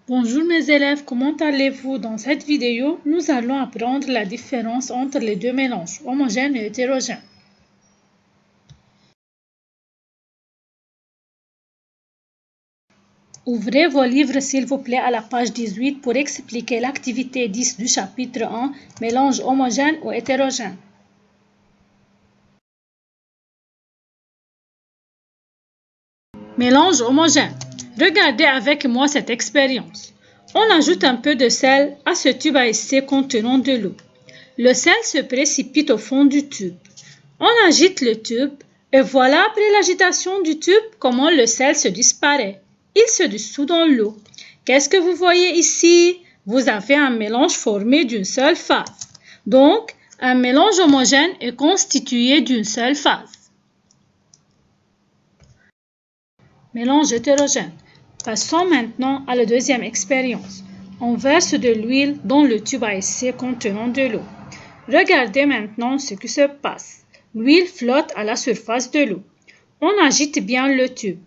Bonjour mes élèves, comment allez-vous? Dans cette vidéo, nous allons apprendre la différence entre les deux mélanges, homogènes et hétérogènes. Ouvrez vos livres s'il vous plaît à la page 18 pour expliquer l'activité 10 du chapitre 1, mélange homogène ou hétérogène. Mélange homogène. Regardez avec moi cette expérience. On ajoute un peu de sel à ce tube à essai contenant de l'eau. Le sel se précipite au fond du tube. On agite le tube et voilà après l'agitation du tube comment le sel se disparaît. Il se dissout dans l'eau. Qu'est-ce que vous voyez ici? Vous avez un mélange formé d'une seule phase. Donc, un mélange homogène est constitué d'une seule phase. Mélange hétérogène. Passons maintenant à la deuxième expérience. On verse de l'huile dans le tube à essai contenant de l'eau. Regardez maintenant ce qui se passe. L'huile flotte à la surface de l'eau. On agite bien le tube.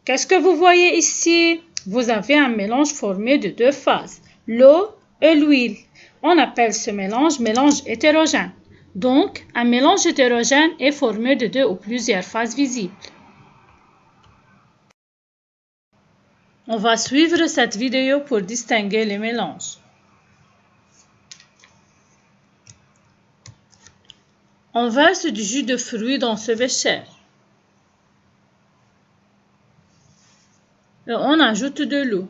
Qu'est-ce que vous voyez ici? Vous avez un mélange formé de deux phases, l'eau et l'huile. On appelle ce mélange hétérogène. Donc, un mélange hétérogène est formé de deux ou plusieurs phases visibles. On va suivre cette vidéo pour distinguer les mélanges. On verse du jus de fruits dans ce bécher. Et on ajoute de l'eau.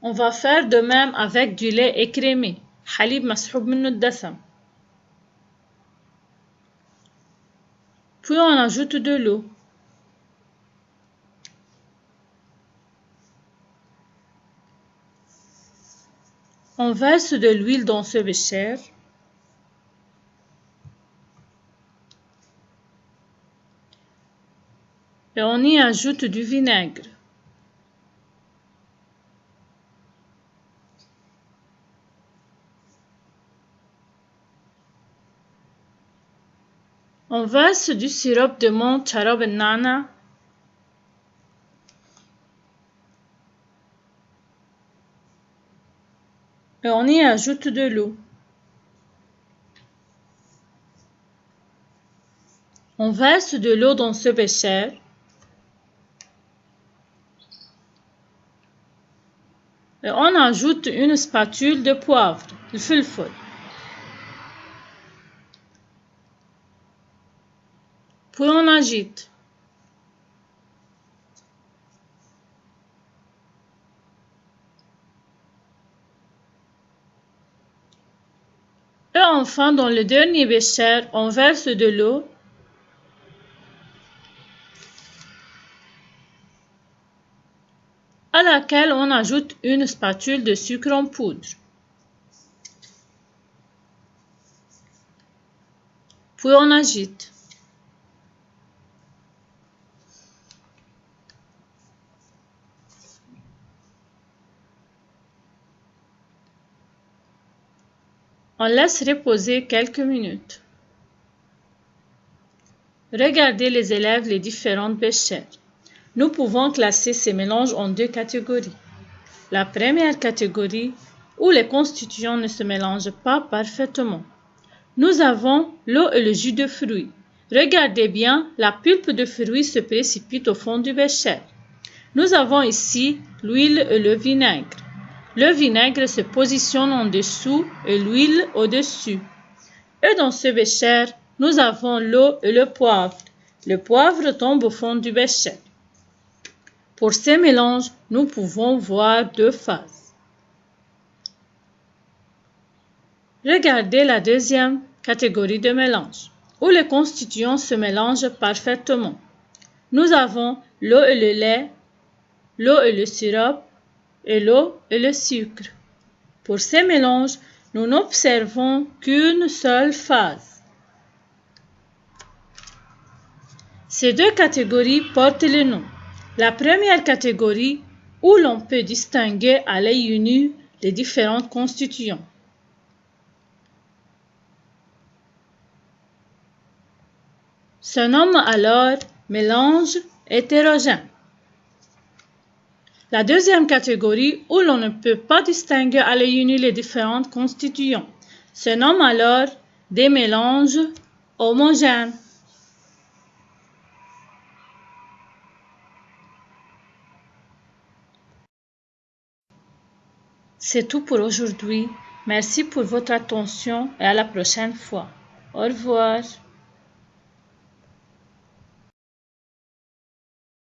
On va faire de même avec du lait écrémé. حليب مسحوب منه الدسم. Puis on ajoute de l'eau. On verse de l'huile dans ce bécher. Et on y ajoute du vinaigre. On verse du sirop de menthe شراب النعناع. Et on y ajoute de l'eau. On verse de l'eau dans ce bécher. Et on ajoute une spatule de poivre, le فلفل. Puis on agite. Et enfin, dans le dernier bécher, on verse de l'eau. À laquelle on ajoute une spatule de sucre en poudre. Puis on agite. On laisse reposer quelques minutes. Regardez les élèves les différentes béchers. Nous pouvons classer ces mélanges en deux catégories. La première catégorie, où les constituants ne se mélangent pas parfaitement. Nous avons l'eau et le jus de fruits. Regardez bien, la pulpe de fruits se précipite au fond du bécher. Nous avons ici l'huile et le vinaigre. Le vinaigre se positionne en dessous et l'huile au-dessus. Et dans ce bécher, nous avons l'eau et le poivre. Le poivre tombe au fond du bécher. Pour ces mélanges, nous pouvons voir deux phases. Regardez la deuxième catégorie de mélange, où les constituants se mélangent parfaitement. Nous avons l'eau et le lait, l'eau et le sirop, et l'eau et le sucre. Pour ces mélanges, nous n'observons qu'une seule phase. Ces deux catégories portent le nom. La première catégorie, où l'on peut distinguer à l'œil nu les différents constituants. Se nomme alors mélange hétérogène. La deuxième catégorie, où l'on ne peut pas distinguer à l'œil nu les différents constituants, se nomme alors des mélanges homogènes. C'est tout pour aujourd'hui. Merci pour votre attention et à la prochaine fois. Au revoir.